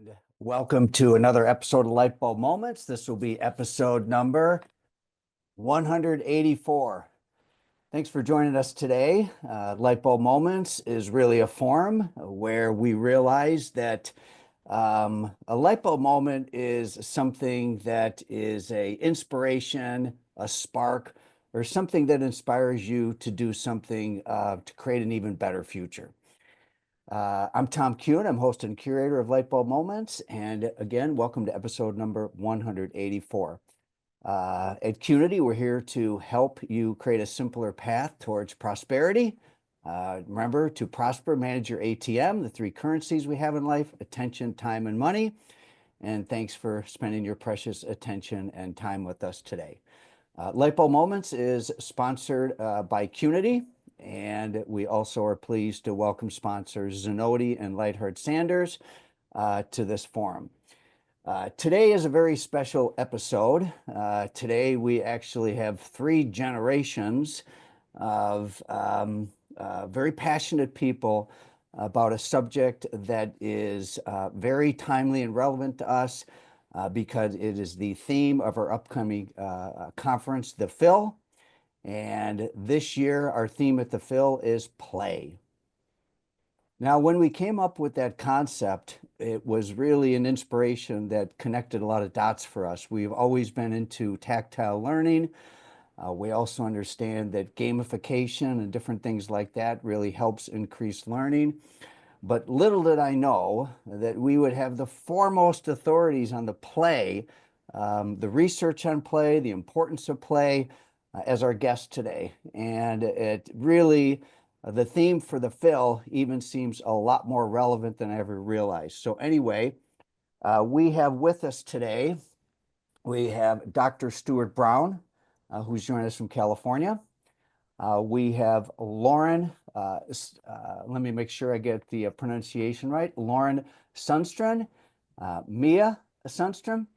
And welcome to another episode of Lightbulb Moments. This will be episode number 184. Thanks for joining us today. Lightbulb Moments is really a forum where we realize that a lightbulb moment is something that is a inspiration, a spark, or something that inspires you to do something to create an even better future. I'm Tom Kuhn. I'm host and curator of Lightbulb Moments. And again, welcome to episode number 184. At Qnity, we're here to help you create a simpler path towards prosperity. Remember, to prosper, manage your ATM, the three currencies we have in life: attention, time, and money. And thanks for spending your precious attention and time with us today. Lightbulb Moments is sponsored by Qnity. And we also are pleased to welcome sponsors Qnity and Lightheart Sanders to this forum. Today is a very special episode. Today we actually have three generations of very passionate people about a subject that is very timely and relevant to us because it is the theme of our upcoming conference, the Phil. And this year, our theme at the Phil is play. Now, when we came up with that concept, it was really an inspiration that connected a lot of dots for us. We've always been into tactile learning. We also understand that gamification and different things like that really helps increase learning. But little did I know that we would have the foremost authorities on the play, the research on play, the importance of play, as our guest today. And it really, the theme for the Phil even seems a lot more relevant than I ever realized. So anyway, we have with us today, we have Dr. Stuart Brown, who's joining us from California. We have Lauren, let me make sure I get the pronunciation right, Lauren Sundstrom, Mia Sundstrom,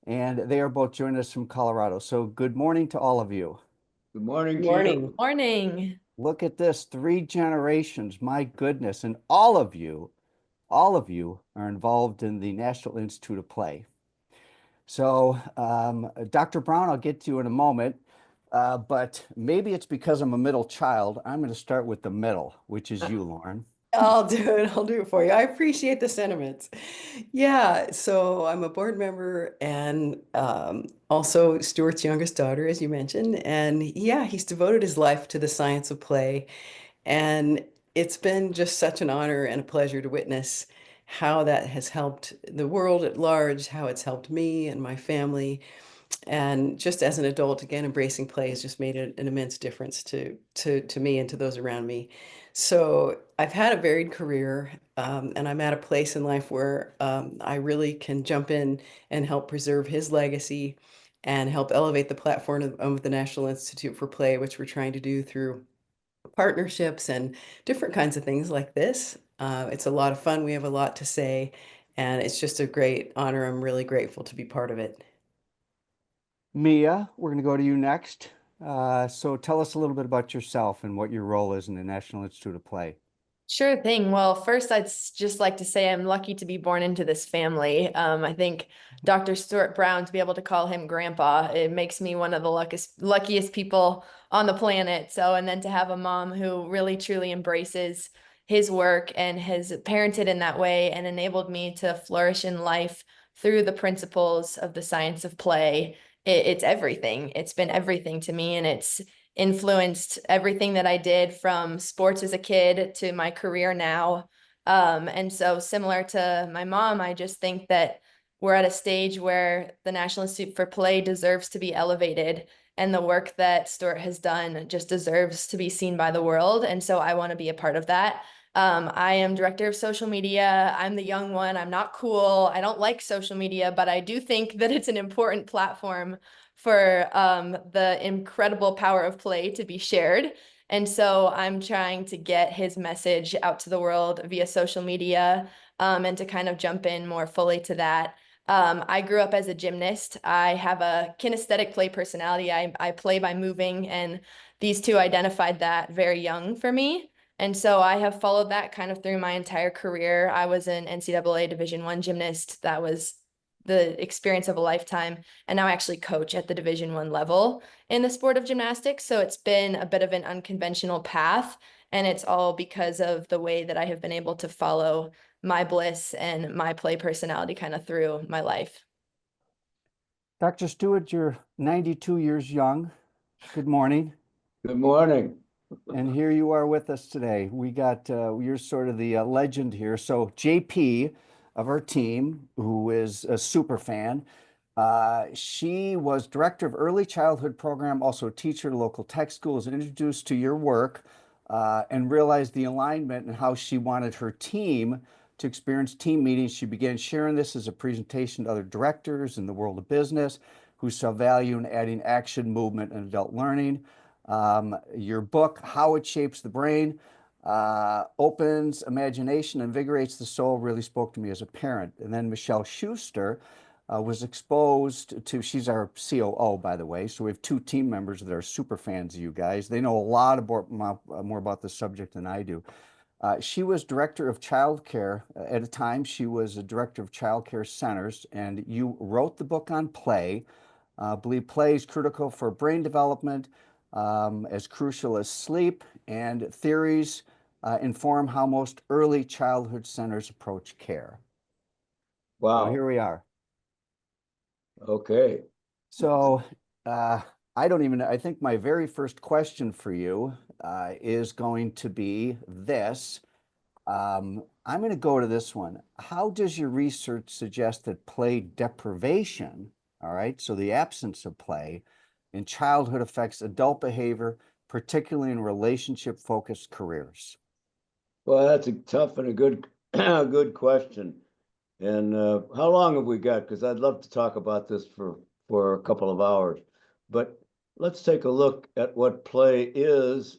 and they are both joining us from Colorado. So good morning to all of you. Good morning. Good morning. You. Morning. Look at this, three generations, my goodness. And all of you are involved in the National Institute of Play. So Dr. Brown, I'll get to you in a moment, but maybe it's because I'm a middle child. I'm going to start with the middle, which is you, Lauren. I'll do it. I'll do it for you. I appreciate the sentiments. Yeah, so I'm a board member and also Stuart's youngest daughter, as you mentioned. And yeah, he's devoted his life to the science of play. And it's been just such an honor and a pleasure to witness how that has helped the world at large, how it's helped me and my family. And just as an adult, again, embracing play has just made an immense difference to me and to those around me. So I've had a varied career, and I'm at a place in life where I really can jump in and help preserve his legacy and help elevate the platform of the National Institute for Play, which we're trying to do through partnerships and different kinds of things like this. It's a lot of fun. We have a lot to say, and it's just a great honor. I'm really grateful to be part of it. Mia, we're going to go to you next. So tell us a little bit about yourself and what your role is in the National Institute of Play. Sure thing. Well, first, I'd just like to say I'm lucky to be born into this family. I think Dr. Stuart Brown, to be able to call him grandpa, it makes me one of the luckiest people on the planet. So, and then to have a mom who really truly embraces his work and has parented in that way and enabled me to flourish in life through the principles of the science of play. It's everything. It's been everything to me, and it's influenced everything that I did from sports as a kid to my career now. And so similar to my mom, I just think that we're at a stage where the National Institute for Play deserves to be elevated, and the work that Stuart has done just deserves to be seen by the world. And so I want to be a part of that. I am director of social media. I'm the young one. I'm not cool. I don't like social media, but I do think that it's an important platform for the incredible power of play to be shared. And so I'm trying to get his message out to the world via social media and to kind of jump in more fully to that. I grew up as a gymnast. I have a kinesthetic play personality. I play by moving, and these two identified that very young for me. And so I have followed that kind of through my entire career. I was an NCAA Division I gymnast. That was the experience of a lifetime. And now I actually coach at the Division I level in the sport of gymnastics. So it's been a bit of an unconventional path. And it's all because of the way that I have been able to follow my bliss and my play personality kind of through my life. Dr. Stewart, you're 92 years young. Good morning. Good morning. And here you are with us today. We got, you're sort of the legend here. So JP of our team, who is a super fan, she was director of early childhood program, also a teacher at a local tech school, was introduced to your work and realized the alignment and how she wanted her team to experience team meetings. She began sharing this as a presentation to other directors in the world of business who saw value in adding action, movement, and adult learning. Your book, How It Shapes the Brain, opens imagination, invigorates the soul, really spoke to me as a parent. And then Michelle Schuster was exposed to, she's our COO, by the way. So we have two team members that are super fans of you guys. They know a lot about, more about the subject than I do. She was director of childcare. At a time, she was a director of childcare centers, and you wrote the book on play. Believe play is critical for brain development, as crucial as sleep, and theories inform how most early childhood centers approach care. So Wow. here we are. Okay. So I don't even, I think my very first question for you is going to be this. I'm going to go to this one. How does your research suggest that play deprivation, all right, so the absence of play in childhood affects adult behavior, particularly in relationship-focused careers? Well, that's a tough and a good, a good question. And how long have we got? Because I'd love to talk about this for a couple of hours. But let's take a look at what play is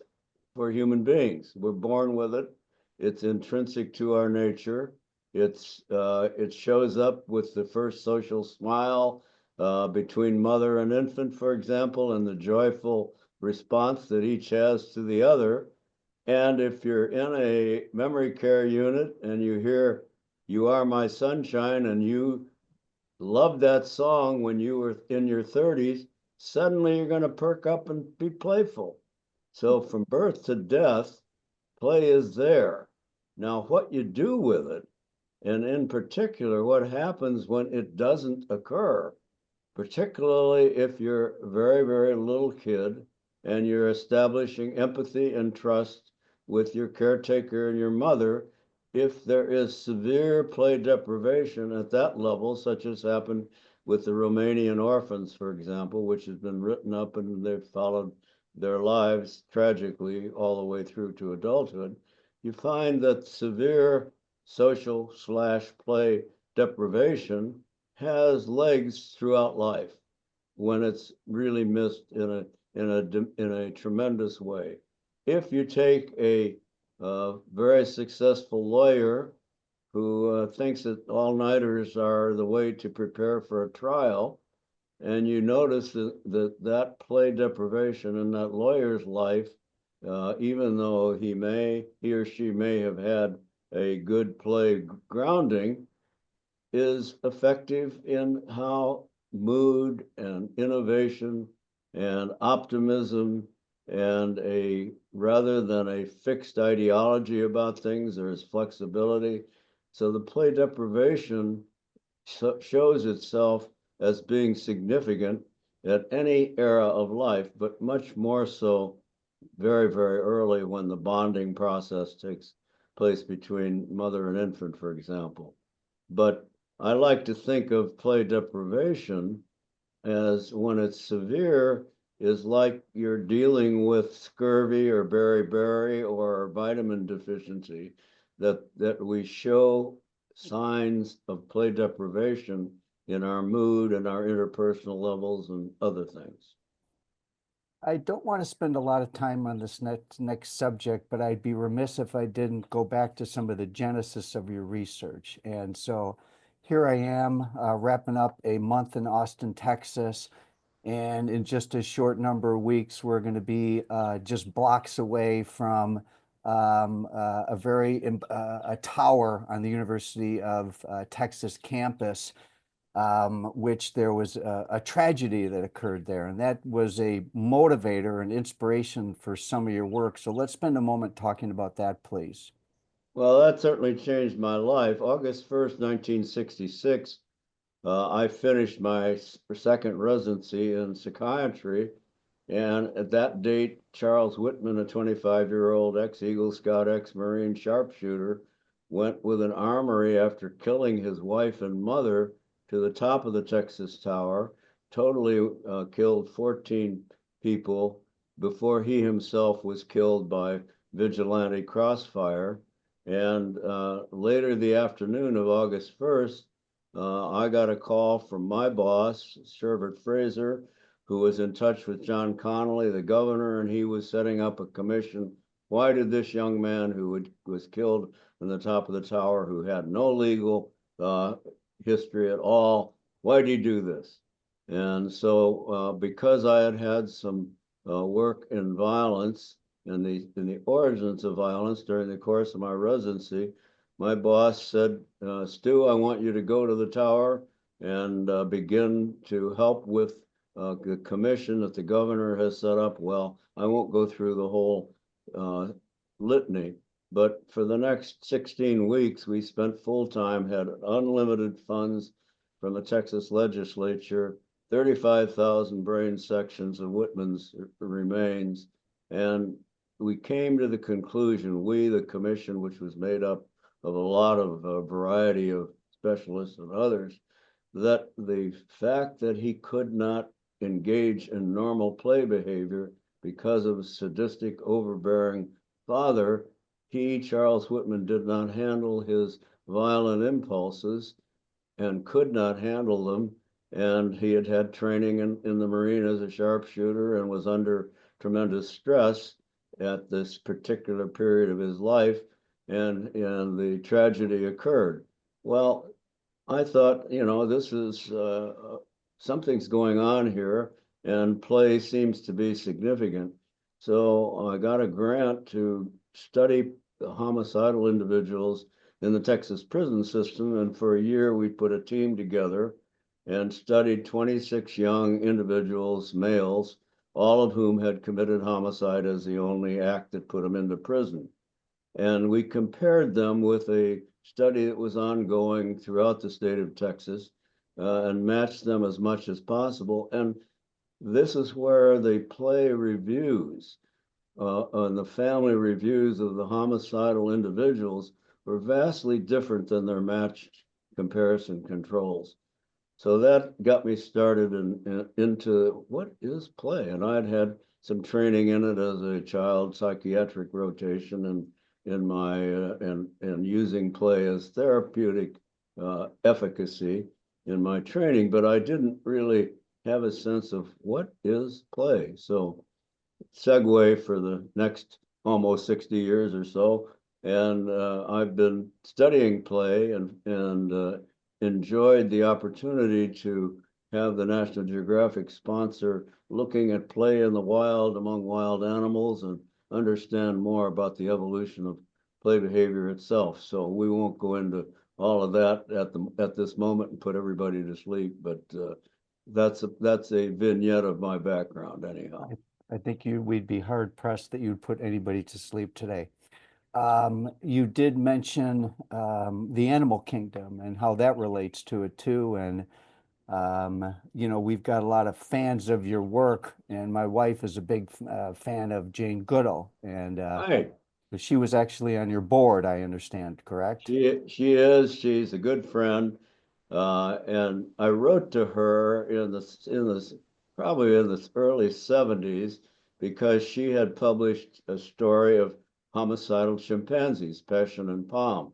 for human beings. We're born with it. It's intrinsic to our nature. It shows up with the first social smile between mother and infant, for example, and the joyful response that each has to the other. And if you're in a memory care unit and you hear "You Are My Sunshine" and you loved that song when you were in your 30s, suddenly you're going to perk up and be playful. So from birth to death, play is there. Now, what you do with it, and in particular, what happens when it doesn't occur, particularly if you're a very, very little kid and you're establishing empathy and trust with your caretaker and your mother, if there is severe play deprivation at that level, such as happened with the Romanian orphans, for example, which has been written up and they've followed their lives tragically all the way through to adulthood, you find that severe social/play deprivation has legs throughout life when it's really missed in a tremendous way. If you take a very successful lawyer who thinks that all-nighters are the way to prepare for a trial, and you notice that play deprivation in that lawyer's life, even though he or she may have had a good play grounding, is effective in how mood and innovation and optimism and a rather than a fixed ideology about things, there is flexibility. So the play deprivation shows itself as being significant at any era of life, but much more so very, very early when the bonding process takes place between mother and infant, for example. But I like to think of play deprivation as when it's severe is like you're dealing with scurvy or beriberi or vitamin deficiency, that we show signs of play deprivation in our mood and our interpersonal levels and other things. I don't want to spend a lot of time on this next subject, but I'd be remiss if I didn't go back to some of the genesis of your research. And so here I am wrapping up a month in Austin, Texas. And in just a short number of weeks, we're going to be just blocks away from a tower on the University of Texas campus, which there was a tragedy that occurred there, and that was a motivator and inspiration for some of your work. So let's spend a moment talking about that, please. Well, that certainly changed my life. August 1st, 1966, I finished my second residency in psychiatry. And at that date, Charles Whitman, a 25-year-old ex-Eagle Scout, ex-Marine sharpshooter, went with an armory after killing his wife and mother to the top of the Texas Tower, totally killed 14 people before he himself was killed by vigilante crossfire. And later the afternoon of August 1st, I got a call from my boss, Sherbert Fraser, who was in touch with John Connally, the governor, and he was setting up a commission. Why did this young man who was killed on the top of the tower, who had no legal history at all, why did he do this? And so because I had had some work in violence and in the origins of violence during the course of my residency, my boss said, Stu, I want you to go to the tower and begin to help with the commission that the governor has set up. Well, I won't go through the whole litany, but for the next 16 weeks, we spent full time, had unlimited funds from the Texas legislature, 35,000 brain sections of Whitman's remains. And we came to the conclusion, we, the commission, which was made up of a lot of variety of specialists and others, that the fact that he could not engage in normal play behavior because of a sadistic, overbearing father, Charles Whitman, did not handle his violent impulses and could not handle them. And he had had training in the Marine as a sharpshooter and was under tremendous stress at this particular period of his life. And the tragedy occurred. Well, I thought, this is something's going on here, and play seems to be significant. So I got a grant to study the homicidal individuals in the Texas prison system. And for a year, we put a team together and studied 26 young individuals, males, all of whom had committed homicide as the only act that put them into prison. And we compared them with a study that was ongoing throughout the state of Texas and matched them as much as possible. And this is where the play reviews and the family reviews of the homicidal individuals were vastly different than their matched comparison controls. So that got me started into what is play. And I'd had some training in it as a child psychiatric rotation and in my and using play as therapeutic efficacy in my training, but I didn't really have a sense of what is play. So segue for the next almost 60 years or so, and I've been studying play and enjoyed the opportunity to have the National Geographic sponsor looking at play in the wild among wild animals and understand more about the evolution of play behavior itself. So we won't go into all of that at this moment and put everybody to sleep, but that's a vignette of my background anyhow. I think we'd be hard pressed that you'd put anybody to sleep today. You did mention the animal kingdom and how that relates to it too. And we've got a lot of fans of your work, and my wife is a big fan of Jane Goodall, and Right. she was actually on your board, I understand, correct? She is. She's a good friend, and I wrote to her probably in the early 70s because she had published a story of homicidal chimpanzees, Passion and Palm.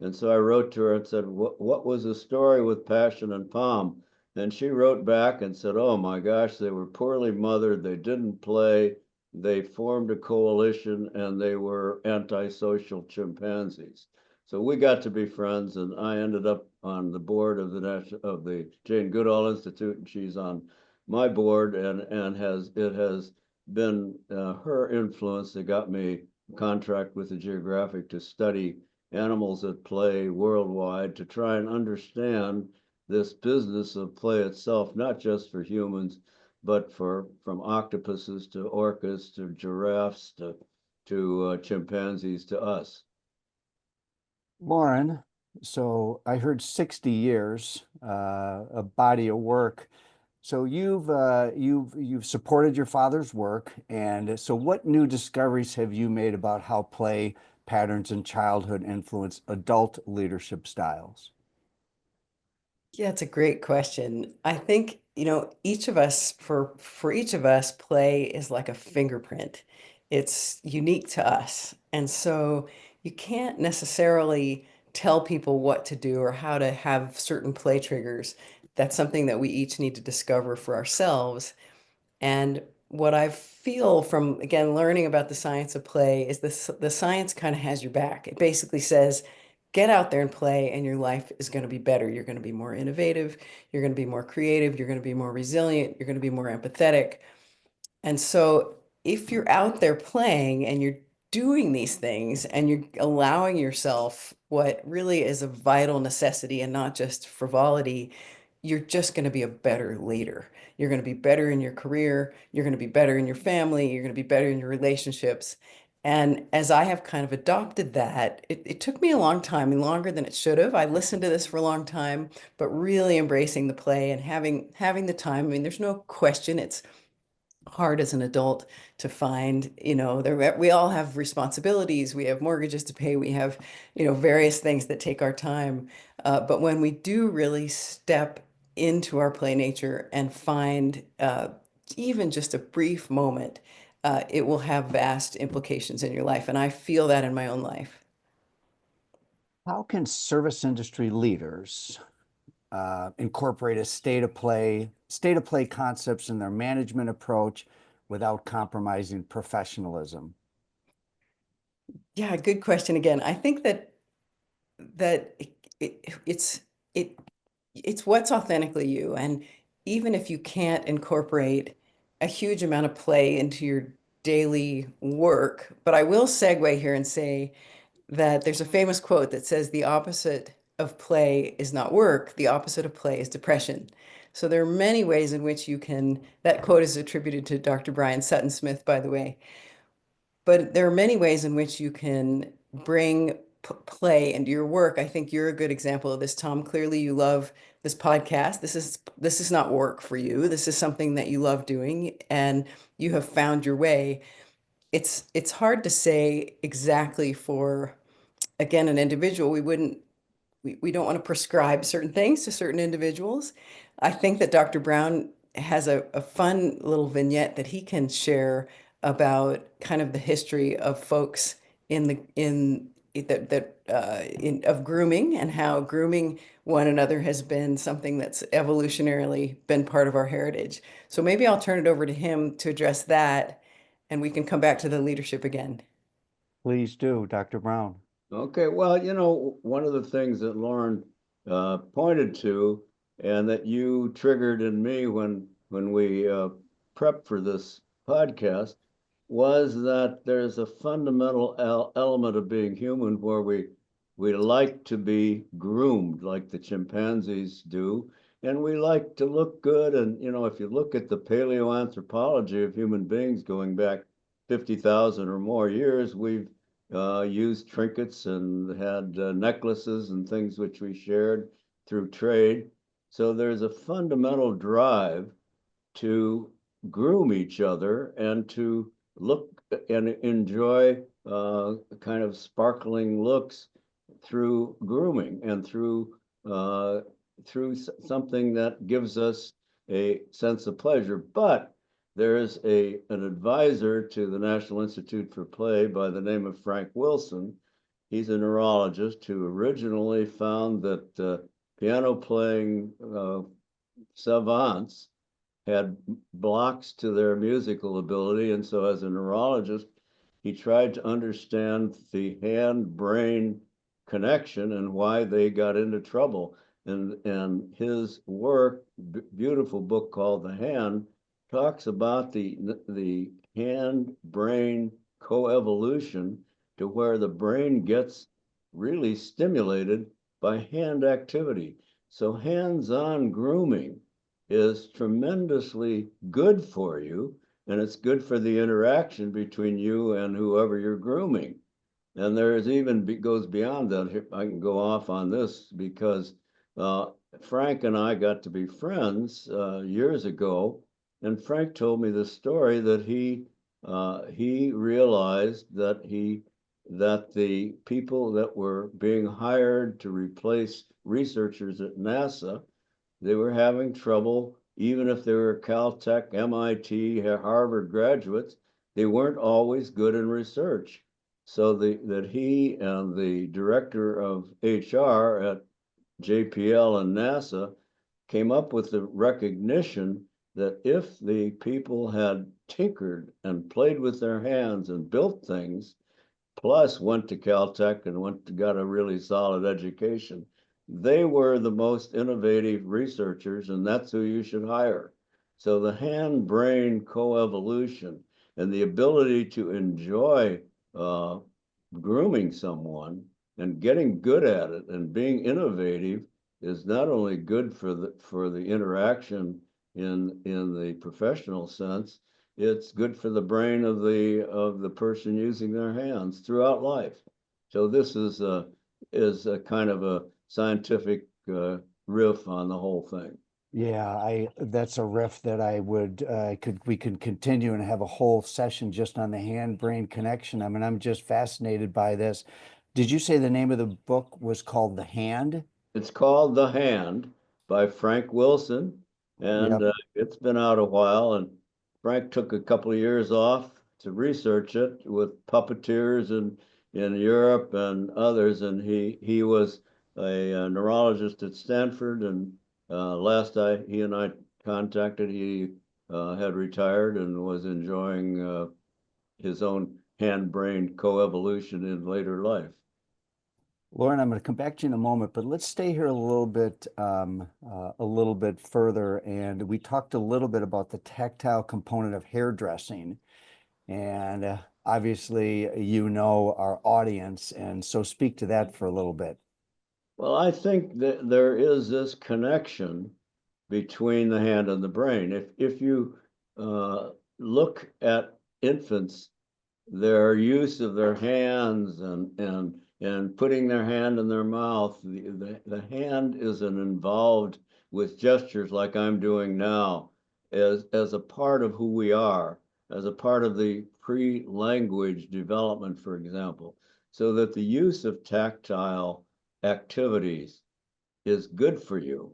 And so I wrote to her and said, what was the story with Passion and Palm? And she wrote back and said, oh my gosh, they were poorly mothered, they didn't play, they formed a coalition, and they were antisocial chimpanzees. So we got to be friends, and I ended up on the board of the Jane Goodall Institute, and she's on my board, and it has been her influence that got me contract with the Geographic to study animals at play worldwide to try and understand this business of play itself, not just for humans, but from octopuses to orcas to giraffes to chimpanzees to us. Lauren, so I heard 60 years, a body of work. So you've supported your father's work, and so what new discoveries have you made about how play patterns in childhood influence adult leadership styles? Yeah, it's a great question. I think, each of us, for each of us, play is like a fingerprint. It's unique to us. And so you can't necessarily tell people what to do or how to have certain play triggers. That's something that we each need to discover for ourselves. And what I feel from, again, learning about the science of play is this, the science kind of has your back. It basically says, get out there and play, and your life is going to be better. You're going to be more innovative. You're going to be more creative. You're going to be more resilient. You're going to be more empathetic. And so if you're out there playing and you're doing these things and you're allowing yourself what really is a vital necessity and not just frivolity, you're just going to be a better leader. You're going to be better in your career. You're going to be better in your family. You're going to be better in your relationships. And as I have kind of adopted that, it took me a long time and longer than it should have. I listened to this for a long time, but really embracing the play and having the time. I mean, there's no question it's hard as an adult to find, we all have responsibilities, we have mortgages to pay, we have, various things that take our time. But when we do really step into our play nature and find even just a brief moment, it will have vast implications in your life. And I feel that in my own life. How can service industry leaders incorporate a state of play concepts in their management approach without compromising professionalism? Yeah, good question again. I think that it it's what's authentically you. And even if you can't incorporate a huge amount of play into your daily work, but I will segue here and say that there's a famous quote that says the opposite of play is not work, the opposite of play is depression. So there are many ways in which you can, that quote is attributed to Dr. Brian Sutton Smith, by the way. But there are many ways in which you can bring play into your work. I think you're a good example of this, Tom. Clearly, you love this podcast. This is not work for you. This is something that you love doing, and you have found your way. It's hard to say exactly for, again, an individual. We don't want to prescribe certain things to certain individuals. I think that Dr. Brown has a fun little vignette that he can share about kind of the history of folks in of grooming, and how grooming one another has been something that's evolutionarily been part of our heritage. So maybe I'll turn it over to him to address that, and we can come back to the leadership again. Please do, Dr. Brown. Okay, well, one of the things that Lauren pointed to, and that you triggered in me when we prepped for this podcast, was that there's a fundamental element of being human where we like to be groomed like the chimpanzees do, and we like to look good. And if you look at the paleoanthropology of human beings going back 50,000 or more years, we've used trinkets and had necklaces and things which we shared through trade. So there's a fundamental drive to groom each other and to look and enjoy kind of sparkling looks through grooming and through something that gives us a sense of pleasure. But there's an advisor to the National Institute for Play by the name of Frank Wilson. He's a neurologist who originally found that piano playing savants had blocks to their musical ability. And so as a neurologist, he tried to understand the hand-brain connection and why they got into trouble. And his work, beautiful book called The Hand, talks about the hand-brain coevolution to where the brain gets really stimulated by hand activity. So hands-on grooming is tremendously good for you, and it's good for the interaction between you and whoever you're grooming. And there is even goes beyond that. I can go off on this because Frank and I got to be friends years ago, and Frank told me the story that he realized that the people that were being hired to replace researchers at NASA, they were having trouble, even if they were Caltech, MIT, Harvard graduates, they weren't always good in research. So that he and the director of HR at JPL and NASA came up with the recognition that if the people had tinkered and played with their hands and built things, plus went to Caltech and got a really solid education, they were the most innovative researchers, and that's who you should hire. So the hand-brain coevolution and the ability to enjoy grooming someone and getting good at it and being innovative is not only good for the interaction in the professional sense, it's good for the brain of the person using their hands throughout life. So this is a kind of a scientific riff on the whole thing. Yeah, that's a riff that I would we could continue and have a whole session just on the hand-brain connection. I mean, I'm just fascinated by this. Did you say the name of the book was called The Hand? It's called The Hand by Frank Wilson, and Yep. it's been out a while. And Frank took a couple of years off to research it with puppeteers in Europe and others. And he was a neurologist at Stanford. And he and I contacted, he had retired and was enjoying his own hand-brain coevolution in later life. Lauren, I'm going to come back to you in a moment, but let's stay here a little bit further. And we talked a little bit about the tactile component of hairdressing. And obviously, you know our audience, and so speak to that for a little bit. Well, I think that there is this connection between the hand and the brain. If you look at infants, their use of their hands and putting their hand in their mouth, the hand is involved with gestures like I'm doing now as a part of who we are, as a part of the pre-language development, for example, so that the use of tactile activities is good for you.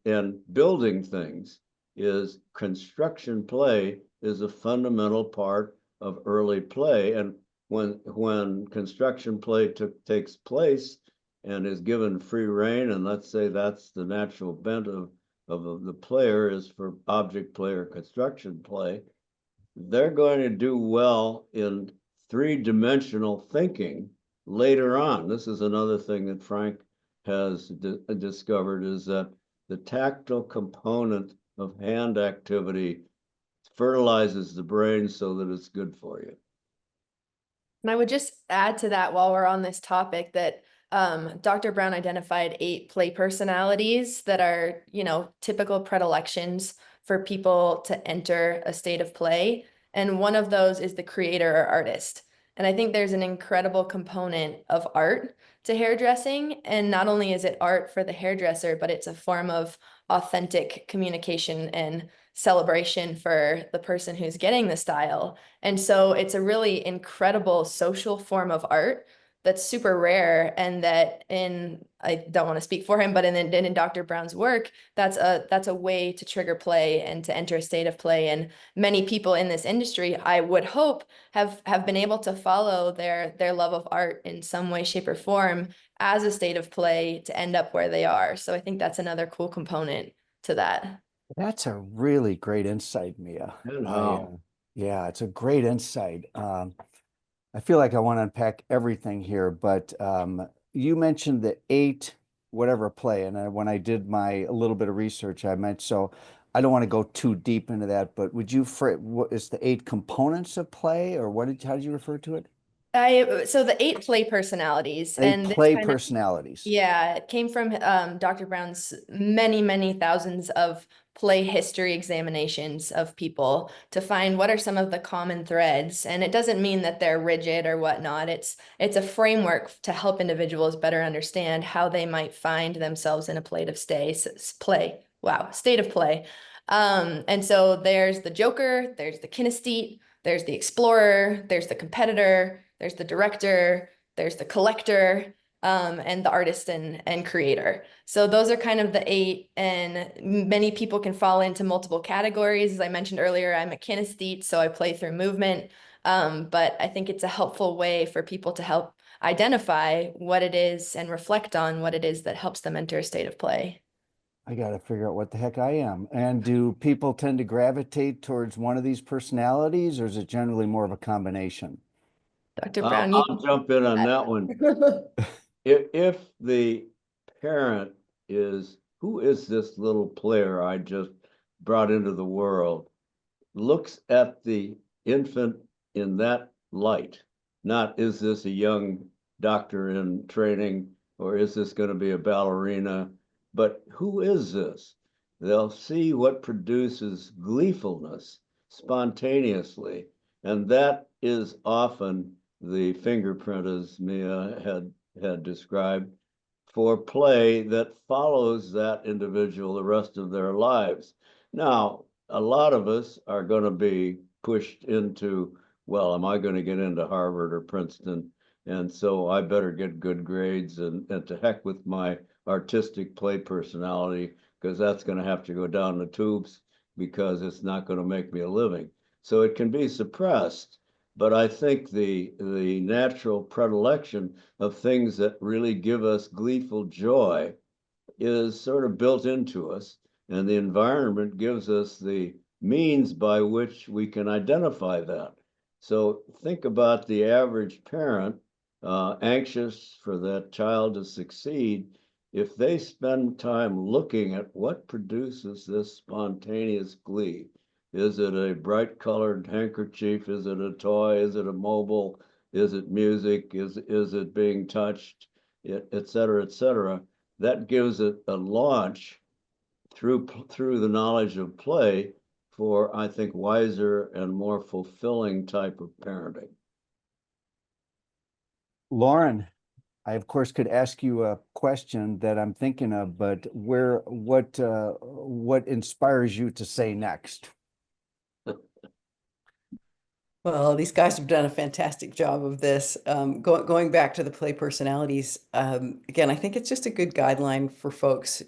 And building things is construction play is a fundamental part of early play. And when construction play takes place and is given free rein, and let's say that's the natural bent of the player is for object play or construction play, they're going to do well in three-dimensional thinking later on. This is another thing that Frank has discovered, is that the tactile component of hand activity fertilizes the brain so that it's good for you. And I would just add to that while we're on this topic that Dr. Brown identified 8 play personalities that are, typical predilections for people to enter a state of play. And one of those is the creator or artist. And I think there's an incredible component of art to hairdressing. And not only is it art for the hairdresser, but it's a form of authentic communication and celebration for the person who's getting the style. And so it's a really incredible social form of art that's super rare, and that I don't want to speak for him, but in Dr. Brown's work, that's a way to trigger play and to enter a state of play. And many people in this industry, I would hope, have been able to follow their love of art in some way, shape, or form as a state of play to end up where they are. So I think that's another cool component to that. That's a really great insight, Mia. Yeah, it's a great insight. I feel like I want to unpack everything here, but you mentioned the 8 whatever play, and when I did my a little bit of research, I meant so I don't want to go too deep into that, but would you, what is the 8 components of play, or how did you refer to it? So the 8 play personalities, Eight and this play kind of, personalities. yeah, it came from Dr. Brown's many, many thousands of play history examinations of people to find what are some of the common threads. And it doesn't mean that they're rigid or whatnot. It's a framework to help individuals better understand how they might find themselves in a state of play. And so there's the Joker, there's the kinesthete, there's the explorer, there's the competitor, there's the director, there's the collector, and the artist and creator. So those are kind of the 8, and many people can fall into multiple categories. As I mentioned earlier, I'm a kinesthete, so I play through movement. But I think it's a helpful way for people to help identify what it is and reflect on what it is that helps them enter a state of play. I got to figure out what the heck I am. And do people tend to gravitate towards one of these personalities, or is it generally more of a combination? Dr. Brown, I'll jump in on that one. If the parent is, who is this little player I just brought into the world, looks at the infant in that light, not is this a young doctor in training, or is this going to be a ballerina, but who is this? They'll see what produces gleefulness spontaneously, and that is often the fingerprint, as Mia had described, for play that follows that individual the rest of their lives. Now, a lot of us are going to be pushed into, well, am I going to get into Harvard or Princeton? And so I better get good grades, and to heck with my artistic play personality, because that's going to have to go down the tubes because it's not going to make me a living. So it can be suppressed. But I think the natural predilection of things that really give us gleeful joy is sort of built into us, and the environment gives us the means by which we can identify that. So think about the average parent anxious for that child to succeed. If they spend time looking at what produces this spontaneous glee, is it a bright colored handkerchief? Is it a toy? Is it a mobile? Is it music? Is it being touched? Et cetera, et cetera. That gives it a launch through the knowledge of play for, I think, wiser and more fulfilling type of parenting. Lauren, I of course could ask you a question that I'm thinking of, but what inspires you to say next? Well, these guys have done a fantastic job of this. Going back to the play personalities, again, I think it's just a good guideline for folks.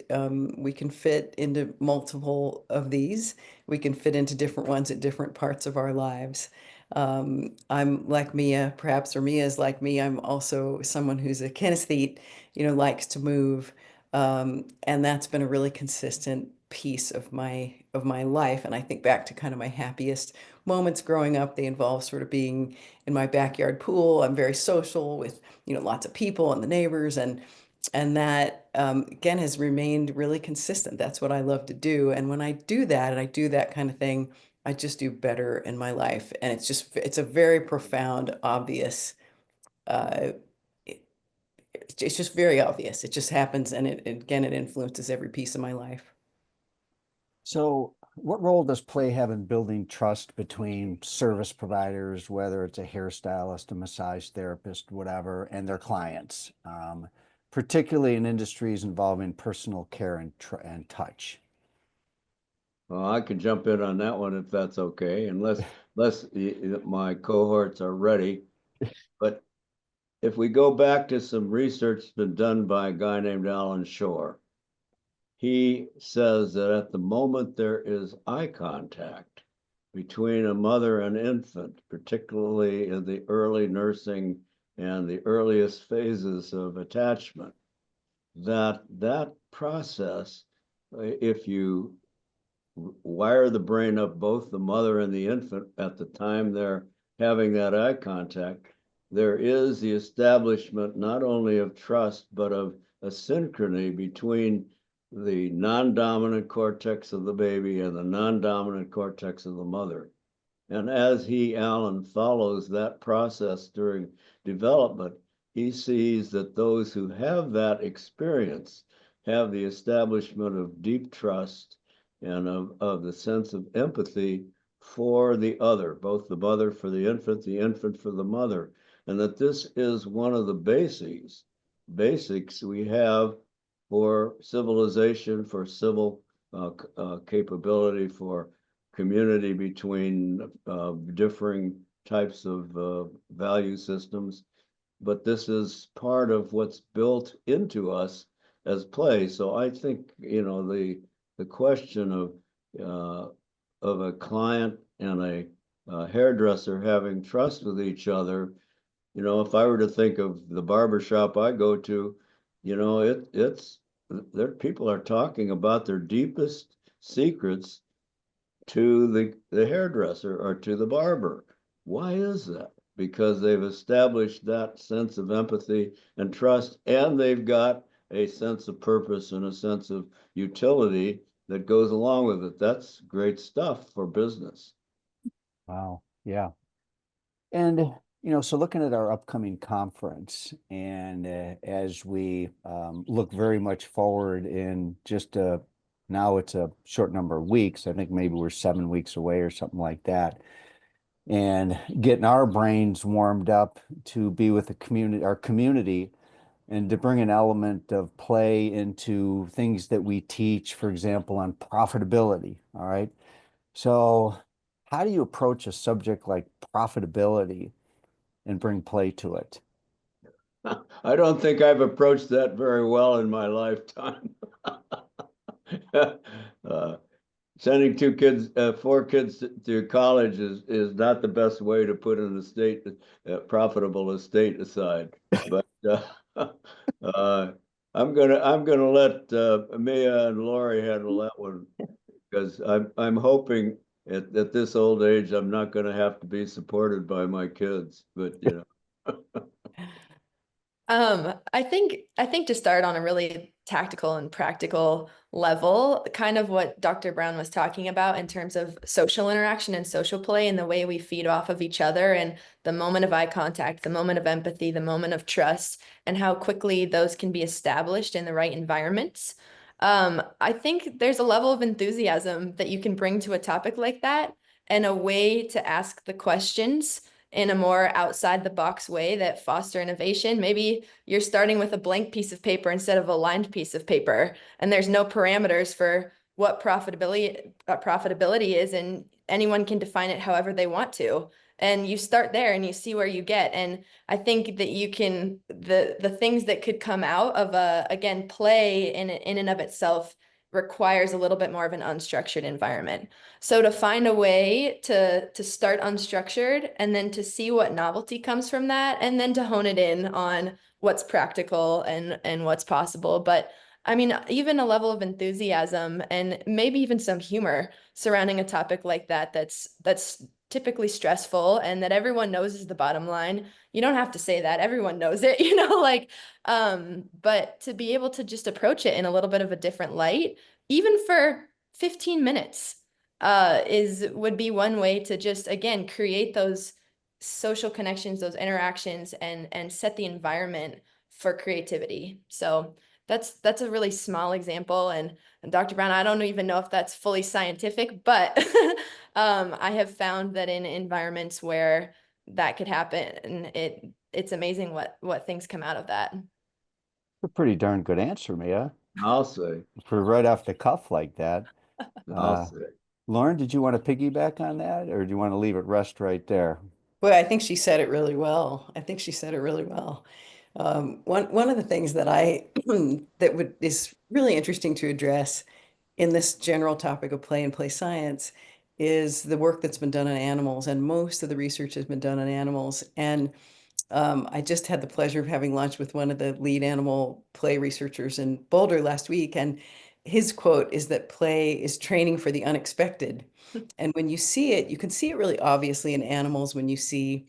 We can fit into multiple of these. We can fit into different ones at different parts of our lives. I'm like Mia, perhaps, or Mia is like me. I'm also someone who's a kinesthete, likes to move. And that's been a really consistent piece of my life. And I think back to kind of my happiest moments growing up. They involve sort of being in my backyard pool. I'm very social with, lots of people and the neighbors, and that again has remained really consistent. That's what I love to do. And when I do that and I do that kind of thing, I just do better in my life. And it's a very profound, obvious, uh, it's just very obvious. It just happens, and it influences every piece of my life. So, what role does play have in building trust between service providers, whether it's a hairstylist, a massage therapist, whatever, and their clients, particularly in industries involving personal care and touch? Well, I could jump in on that one if that's okay, unless my cohorts are ready. But if we go back to some research that's been done by a guy named Alan Shore, he says that at the moment there is eye contact between a mother and infant, particularly in the early nursing and the earliest phases of attachment, that process, if you wire the brain up, both the mother and the infant, at the time they're having that eye contact, there is the establishment not only of trust, but of a synchrony between the non-dominant cortex of the baby and the non-dominant cortex of the mother. And as Alan, follows that process during development, he sees that those who have that experience have the establishment of deep trust and of the sense of empathy for the other, both the mother for the infant for the mother, and that this is one of the basics we have for civilization, for civil capability, for community between differing types of value systems. But this is part of what's built into us as play. So I think, the question of a client and a hairdresser having trust with each other, if I were to think of the barber shop I go to, it's there. People are talking about their deepest secrets to the hairdresser or to the barber. Why is that? Because they've established that sense of empathy and trust, and they've got a sense of purpose and a sense of utility that goes along with it. That's great stuff for business. Wow. Yeah. And, so looking at our upcoming conference, and as we look very much forward in just now it's a short number of weeks. I think maybe we're 7 weeks away or something like that. And getting our brains warmed up to be with the community, our community, and to bring an element of play into things that we teach, for example, on profitability. All right. So how do you approach a subject like profitability and bring play to it? I don't think I've approached that very well in my lifetime. Sending 4 kids to college is not the best way to put an estate, profitable estate aside. But I'm gonna let Mia and Lori handle that one, because I'm hoping at this old age I'm not gonna have to be supported by my kids. But I think to start on a really tactical and practical level, kind of what Dr. Brown was talking about in terms of social interaction and social play and the way we feed off of each other and the moment of eye contact, the moment of empathy, the moment of trust, and how quickly those can be established in the right environments. I think there's a level of enthusiasm that you can bring to a topic like that and a way to ask the questions in a more outside the box way that foster innovation. Maybe you're starting with a blank piece of paper instead of a lined piece of paper, and there's no parameters for what profitability is, and anyone can define it however they want to. And you start there and you see where you get. And I think that you can, the things that could come out of again, play in and of itself requires a little bit more of an unstructured environment. So to find a way to start unstructured and then to see what novelty comes from that, and then to hone it in on what's practical and what's possible. But I mean, even a level of enthusiasm and maybe even some humor surrounding a topic like that that's typically stressful and that everyone knows is the bottom line. You don't have to say that. Everyone knows it, but to be able to just approach it in a little bit of a different light, even for 15 minutes, would be one way to just, again, create those social connections, those interactions, and set the environment for creativity. So that's a really small example. And Dr. Brown, I don't even know if that's fully scientific, but I have found that in environments where that could happen, and it's amazing what things come out of that. A pretty darn good answer, Mia, I'll say, for right off the cuff like that. I'll say. Lauren, did you want to piggyback on that, or do you want to leave it rest right there? Well, I think she said it really well. I think she said it really well. One of the things that is really interesting to address in this general topic of play and play science is the work that's been done on animals, and most of the research has been done on animals. And I just had the pleasure of having lunch with one of the lead animal play researchers in Boulder last week, and his quote is that play is training for the unexpected. And when you see it, you can see it really obviously in animals when you see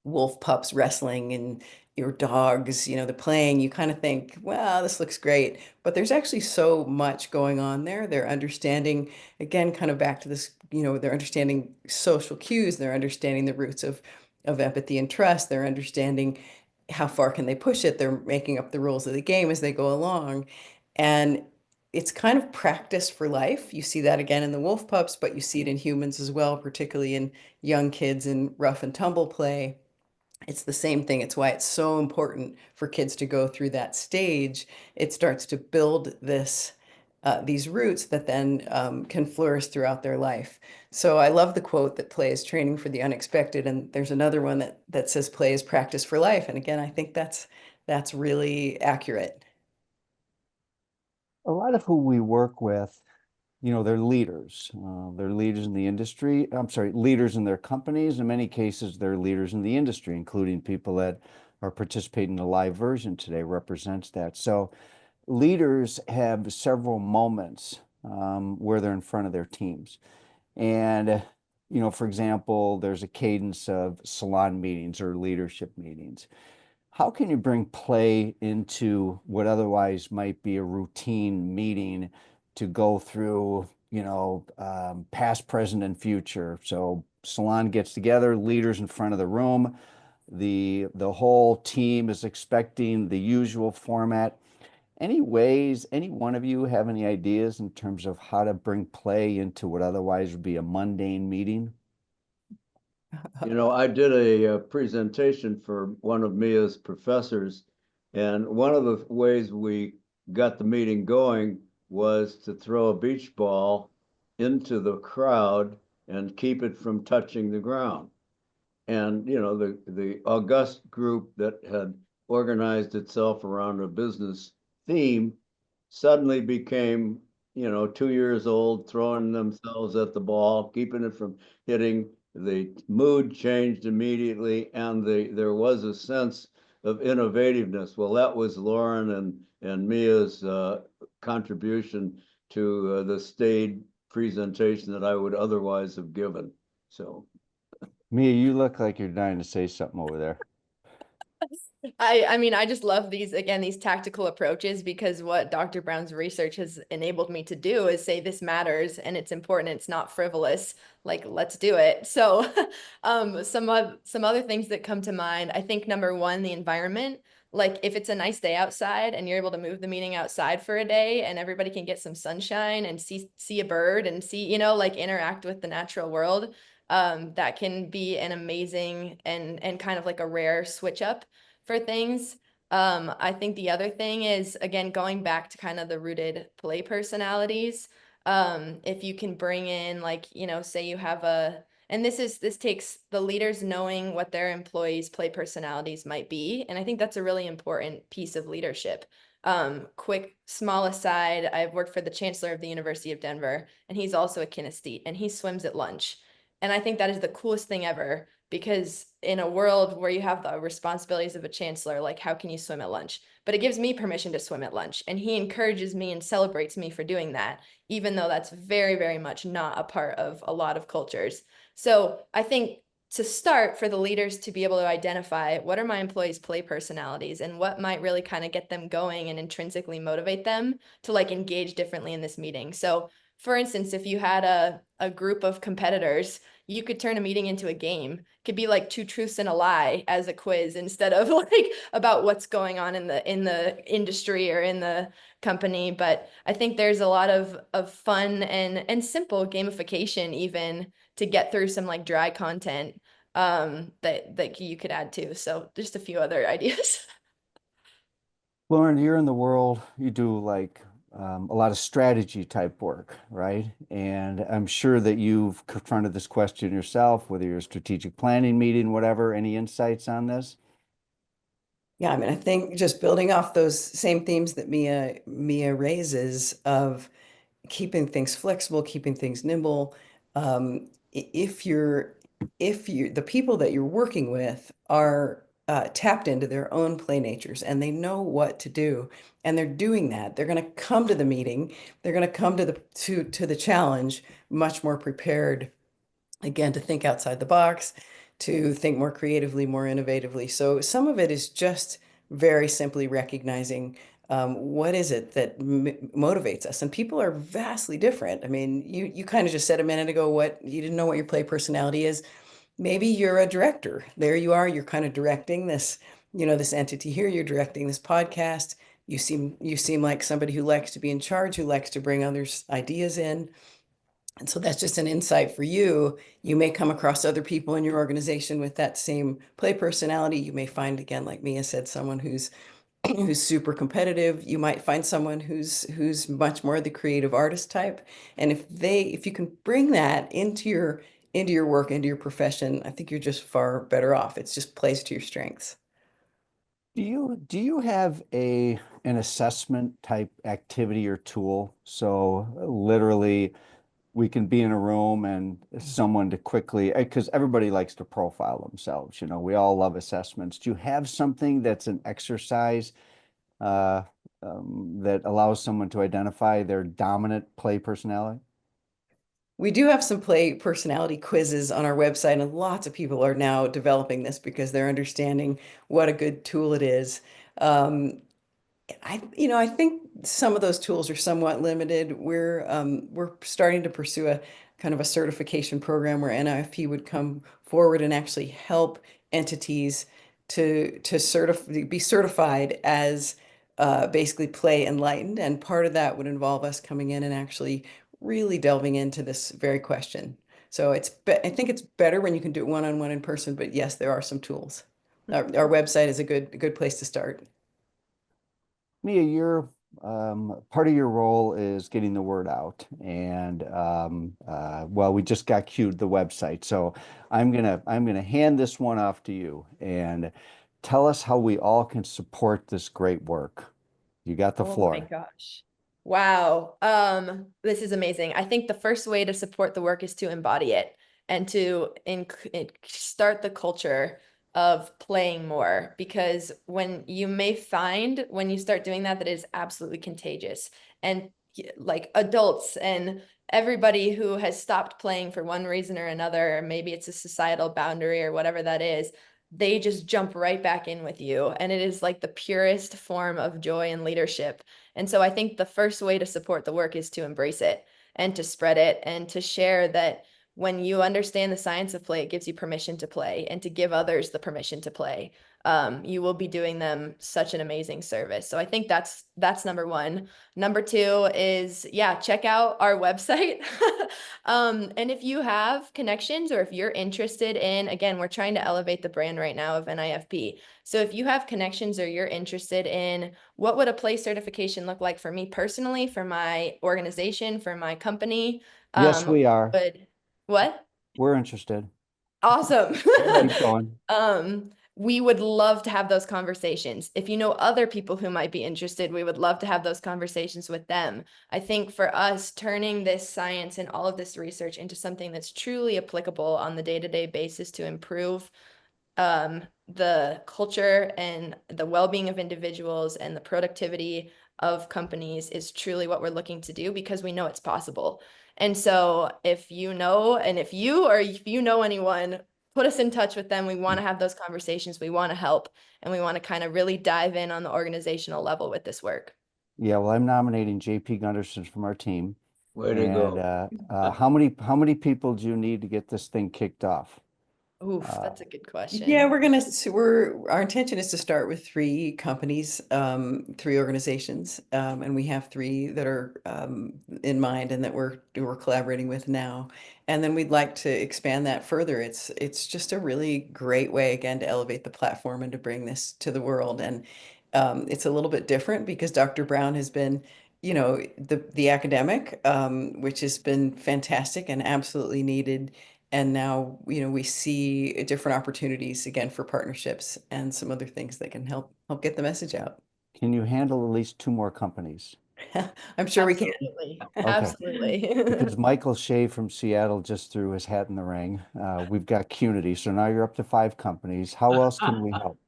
wolf pups wrestling and your dogs, you know, the playing, you kind of think, well, this looks great. But there's actually so much going on there. They're understanding, again, kind of back to this, you know, they're understanding social cues, they're understanding the roots of empathy and trust, they're understanding how far can they push it, they're making up the rules of the game as they go along. And it's kind of practice for life. You see that again in the wolf pups, but you see it in humans as well, particularly in young kids in rough and tumble play. It's the same thing. It's why it's so important for kids to go through that stage. It starts to build these roots that then can flourish throughout their life. So I love the quote that play is training for the unexpected, and there's another one that says play is practice for life. And again, I think that's really accurate. A lot of who we work with, you know, they're leaders. They're leaders in the industry. I'm sorry, leaders in their companies. In many cases, they're leaders in the industry, including people that are participating in the live version today represents that. So leaders have several moments where they're in front of their teams. And, you know, for example, there's a cadence of salon meetings or leadership meetings. How can you bring play into what otherwise might be a routine meeting to go through, you know, past, present, and future? So salon gets together, leaders in front of the room, the whole team is expecting the usual format. Any ways, any one of you have any ideas in terms of how to bring play into what otherwise would be a mundane meeting? You know, I did a presentation for one of Mia's professors, and one of the ways we got the meeting going was to throw a beach ball into the crowd and keep it from touching the ground. And, you know, the august group that had organized itself around a business theme suddenly became, you know, 2 years old, throwing themselves at the ball, keeping it from hitting. The mood changed immediately, and there was a sense of innovativeness. Well, that was Lauren and Mia's contribution to the staid presentation that I would otherwise have given. So. Mia, you look like you're dying to say something over there. I mean, I just love these tactical approaches, because what Dr. Brown's research has enabled me to do is say this matters and it's important. It's not frivolous. Like, let's do it. So, some other things that come to mind. I think number one, the environment. Like, if it's a nice day outside and you're able to move the meeting outside for a day and everybody can get some sunshine and see a bird and see, you know, like interact with the natural world, that can be an amazing and kind of like a rare switch up for things. I think the other thing is, again, going back to kind of the rooted play personalities. If you can bring in, like, you know, say you have and this takes the leaders knowing what their employees' play personalities might be. And I think that's a really important piece of leadership. Quick, small aside, I've worked for the chancellor of the University of Denver, and he's also a kinesthete, and he swims at lunch. And I think that is the coolest thing ever, because in a world where you have the responsibilities of a chancellor, like, how can you swim at lunch? But it gives me permission to swim at lunch. And he encourages me and celebrates me for doing that, even though that's very, very much not a part of a lot of cultures. So I think to start, for the leaders to be able to identify what are my employees' play personalities and what might really kind of get them going and intrinsically motivate them to like engage differently in this meeting. So for instance, if you had a group of competitors, you could turn a meeting into a game. It could be like two truths and a lie as a quiz, instead of like about what's going on in the industry or in the company. But I think there's a lot of fun and simple gamification even to get through some like dry content that you could add to. So just a few other ideas. Lauren, you're in the world, you do like a lot of strategy type work, right? And I'm sure that you've confronted this question yourself, whether you're a strategic planning meeting, whatever. Any insights on this? Yeah, I mean, I think just building off those same themes that Mia raises of keeping things flexible, keeping things nimble. If you're the people that you're working with are tapped into their own play natures and they know what to do, and they're doing that, they're going to come to the meeting, they're going to come to the challenge much more prepared, again, to think outside the box, to think more creatively, more innovatively. So some of it is just very simply recognizing what is it that motivates us? And people are vastly different. I mean, you kind of just said a minute ago what you didn't know what your play personality is. Maybe you're a director. There you are. You're kind of directing this, this entity here. You're directing this podcast. You seem like somebody who likes to be in charge, who likes to bring others' ideas in. And so that's just an insight for you. You may come across other people in your organization with that same play personality. You may find, again, like Mia said, someone who's who's super competitive. You might find someone who's much more the creative artist type. And if you can bring that into your work, into your profession, I think you're just far better off. It's just plays to your strengths. Do you have an assessment type activity or tool? So literally we can be in a room and someone to quickly, because everybody likes to profile themselves, we all love assessments. Do you have something that's an exercise uh, that allows someone to identify their dominant play personality? We do have some play personality quizzes on our website, and lots of people are now developing this because they're understanding what a good tool it is. Um, I think some of those tools are somewhat limited. We're starting to pursue a kind of a certification program where NIFP would come forward and actually help entities to be certified as basically play enlightened. And part of that would involve us coming in and actually really delving into this very question. So I think it's better when you can do it one-on-one in person, but yes, there are some tools. Our website is a good place to start. Mia, your part of your role is getting the word out, and well, we just got queued the website, so I'm gonna hand this one off to you and tell us how we all can support this great work. You got the Oh my floor. gosh. Wow. This is amazing. I think the first way to support the work is to embody it and to start the culture of playing more, because when you may find when you start doing that, that is absolutely contagious. And like adults and everybody who has stopped playing for one reason or another, or maybe it's a societal boundary or whatever that is, they just jump right back in with you. And it is like the purest form of joy and leadership. And so I think the first way to support the work is to embrace it and to spread it and to share that when you understand the science of play, it gives you permission to play and to give others the permission to play. You will be doing them such an amazing service. So I think that's number one. Number two is, yeah, check out our website. And if you have connections or if you're interested in, again, we're trying to elevate the brand right now of NIFP. So if you have connections or you're interested in what would a play certification look like for me personally, for my organization, for my company, Yes, we are. would what? We're interested. Awesome. Keep going. We would love to have those conversations. If you know other people who might be interested, we would love to have those conversations with them. I think for us, turning this science and all of this research into something that's truly applicable on the day-to-day basis to improve the culture and the well-being of individuals and the productivity of companies is truly what we're looking to do, because we know it's possible. And so if you know, and if you know anyone, put us in touch with them. We want to have those conversations. We want to help, and we want to kind of really dive in on the organizational level with this work. Yeah, well, I'm nominating JP Gunderson from our team. Way to And go. how many people do you need to get this thing kicked off? Oof, Uh, that's a good Yeah, question. our intention is to start with three companies, three organizations, and we have three that are in mind and that we're collaborating with now. And then we'd like to expand that further. It's just a really great way again to elevate the platform and to bring this to the world. And it's a little bit different because Dr. Brown has been, the academic, which has been fantastic and absolutely needed. And now, we see different opportunities again for partnerships and some other things that can help get the message out. can you handle at least two more companies? I'm sure we can. Absolutely. Okay. Absolutely. Because Michael Shea from Seattle just threw his hat in the ring. We've got Qnity, so now you're up to 5 companies. How else can we help?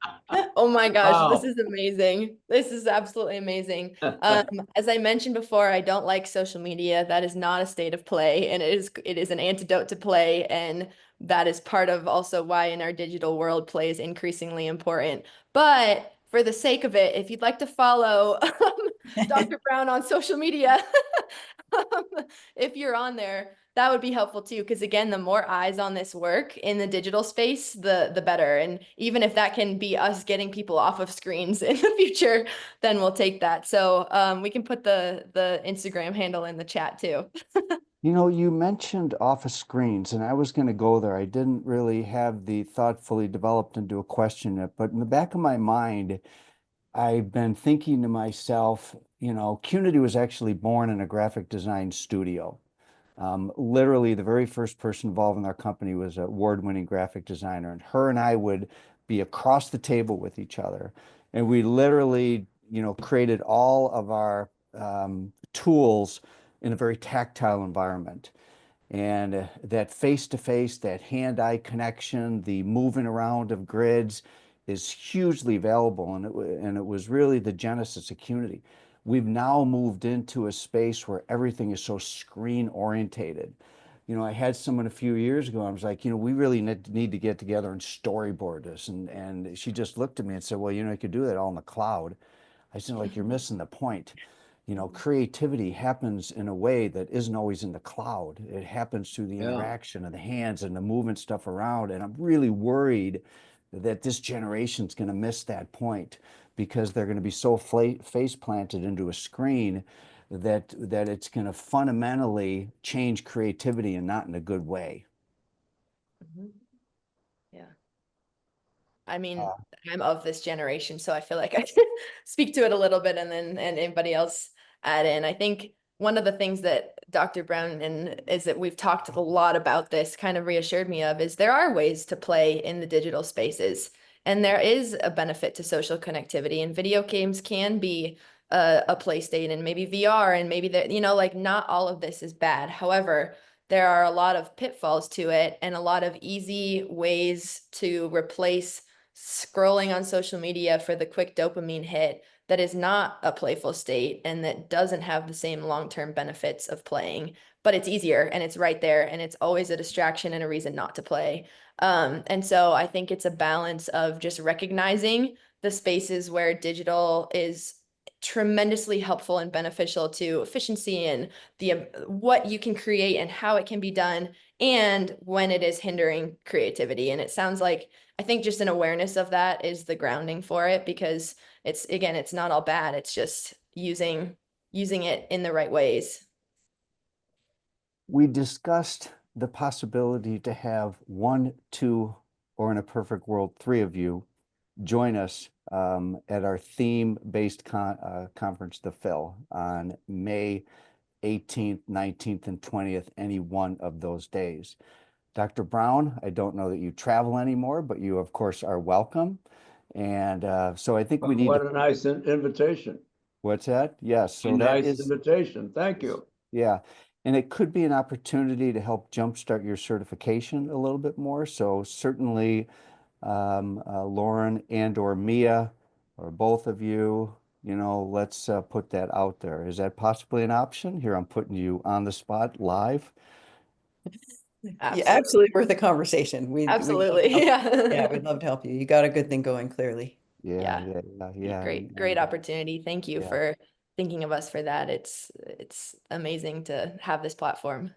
Oh my gosh, this Wow. is amazing. This is absolutely amazing. As I mentioned before, I don't like social media. That is not a state of play, and it is an antidote to play, and that is part of also why in our digital world play is increasingly important. But for the sake of it, if you'd like to follow Dr. Brown on social media, um, if you're on there, that would be helpful too, because again, the more eyes on this work in the digital space, the better. And even if that can be us getting people off of screens in the future, then we'll take that. So we can put the Instagram handle in the chat too. You know, you mentioned office screens, and I was going to go there. I didn't really have the thought fully developed into a question yet, but in the back of my mind, I've been thinking to myself, you know, Qnity was actually born in a graphic design studio. Literally, the very first person involved in our company was an award-winning graphic designer, and her and I would be across the table with each other, and we literally, you know, created all of our tools in a very tactile environment. And that face-to-face, that hand-eye connection, the moving around of grids is hugely valuable, and it was really the genesis of Qnity. We've now moved into a space where everything is so screen orientated. You know, I had someone a few years ago, I was like, you know, we really need to get together and storyboard this. And she just looked at me and said, well, you know, you could do that all in the cloud. I said, like, you're missing the point. You know, creativity happens in a way that isn't always in the cloud. It happens through the Yeah. interaction of the hands and the moving stuff around. And I'm really worried that this generation's going to miss that point because they're going to be so face planted into a screen that it's going to fundamentally change creativity and not in a good way. Mhm. Yeah. I mean, Uh, I'm of this generation, so I feel like I can speak to it a little bit and then and anybody else add in. I think one of the things that Dr. Brown and is that we've talked a lot about this kind of reassured me of is there are ways to play in the digital spaces. And there is a benefit to social connectivity, and video games can be a play state and maybe VR and maybe that, you know, like not all of this is bad. However, there are a lot of pitfalls to it and a lot of easy ways to replace scrolling on social media for the quick dopamine hit that is not a playful state and that doesn't have the same long-term benefits of playing, but it's easier and it's right there and it's always a distraction and a reason not to play. And so I think it's a balance of just recognizing the spaces where digital is tremendously helpful and beneficial to efficiency and the what you can create and how it can be done and when it is hindering creativity. And it sounds like I think just an awareness of that is the grounding for it because it's again, it's not all bad. It's just using it in the right ways. we discussed the possibility to have one, two, or in a perfect world, three of you join us at our theme-based conference, The Phil, on May 18th, 19th, and 20th, any one of those days. Dr. Brown, I don't know that you travel anymore, but you, of course, are welcome. And so I think we need What to, a nice invitation. what's that? Yes, A so that nice is, invitation. Thank you. yeah. And it could be an opportunity to help jumpstart your certification a little bit more. So certainly Lauren and or Mia or both of you, you know, let's put that out there. Is that possibly an option? Here, I'm putting you on the spot live. Yeah, Absolutely. absolutely worth a conversation. We'd love to Absolutely. help. Yeah, Yeah. we'd love to help you. You got a good thing going, clearly. Yeah, Yeah. yeah, yeah, yeah. Great opportunity. Thank you Yeah, for thinking of us for that. It's amazing to have this platform.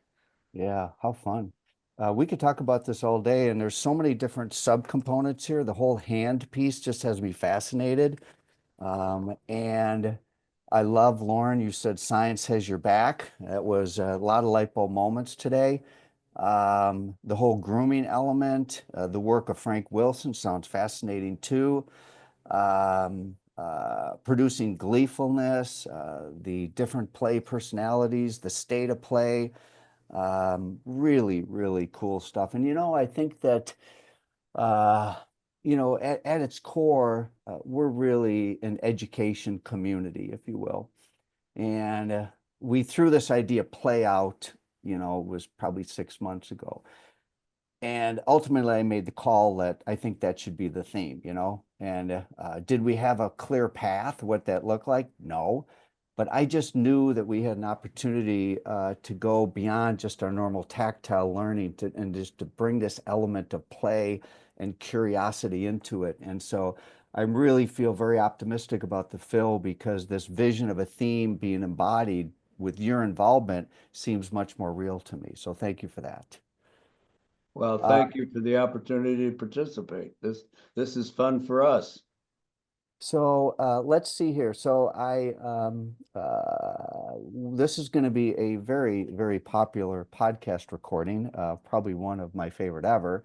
yeah, how fun. We could talk about this all day, and there's so many different subcomponents here. The whole hand piece just has me fascinated. And I love, Lauren, you said science has your back. That was a lot of light bulb moments today. The whole grooming element, the work of Frank Wilson sounds fascinating too. Producing gleefulness, the different play personalities, the state of play, really, really cool stuff. And, you know, I think that uh, you know, at its core, we're really an education community, if you will. And we threw this idea play out, it was probably 6 months ago. And ultimately, I made the call that I think that should be the theme, And did we have a clear path, what that looked like? No. But I just knew that we had an opportunity to go beyond just our normal tactile learning and just to bring this element of play and curiosity into it. And so I really feel very optimistic about the Phil because this vision of a theme being embodied with your involvement seems much more real to me. So thank you for that. Well, thank you for the opportunity to participate. This is fun for us. So let's see here. So this is going to be a very, very popular podcast recording, probably one of my favorite ever.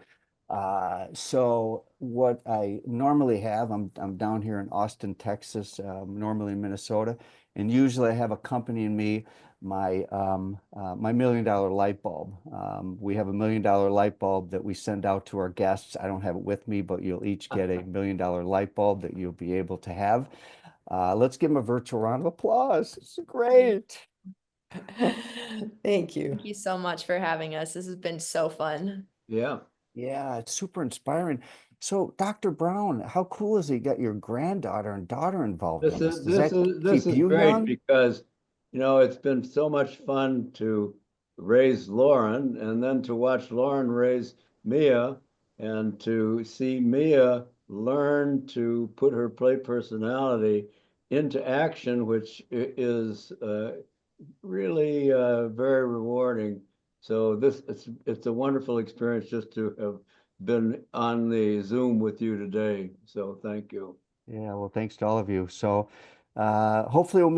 So what I normally have, I'm down here in Austin, Texas, normally in Minnesota, and usually I have accompanying me my my $1 million light bulb. We have a $1 million light bulb that we send out to our guests. I don't have it with me, but you'll each get a $1 million light bulb that you'll be able to have. Let's give them a virtual round of applause. It's great. Thank you. Thank you so much for having us. This has been so fun. Yeah. Yeah, it's super inspiring. So, Dr. Brown, how cool is it you got your granddaughter and daughter involved in this? Does that This keep is you great young? because it's been so much fun to raise Lauren and then to watch Lauren raise Mia and to see Mia learn to put her play personality into action, which is really very rewarding. So it's a wonderful experience just to have been on the Zoom with you today. So thank you. Yeah, well, thanks to all of you. So, hopefully we'll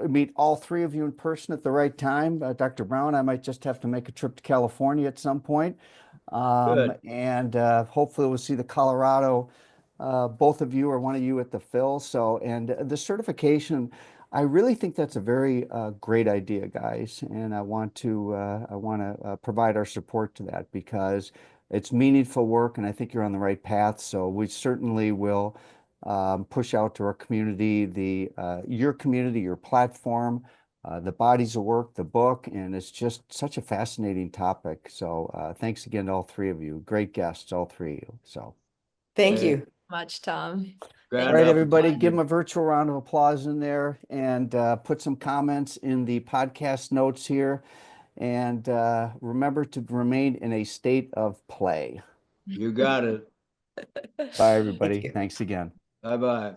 meet all three of you in person at the right time. Dr. Brown, I might just have to make a trip to California at some point. Good. And hopefully we'll see the Colorado, both of you or one of you at the Phil. So, and the certification, I really think that's a very great idea, guys. And I want to provide our support to that because it's meaningful work, and I think you're on the right path. So we certainly will push out to our community, your community, your platform, the bodies of work, the book, and it's just such a fascinating topic. So thanks again to all three of you. Great guests, all three of you. So, Thank Hey, you. Much, Tom. all grand right, everybody, opportunity. give them a virtual round of applause in there and put some comments in the podcast notes here. And remember to remain in a state of play. You got it. Bye, Thank everybody. you. Thanks again. Bye-bye.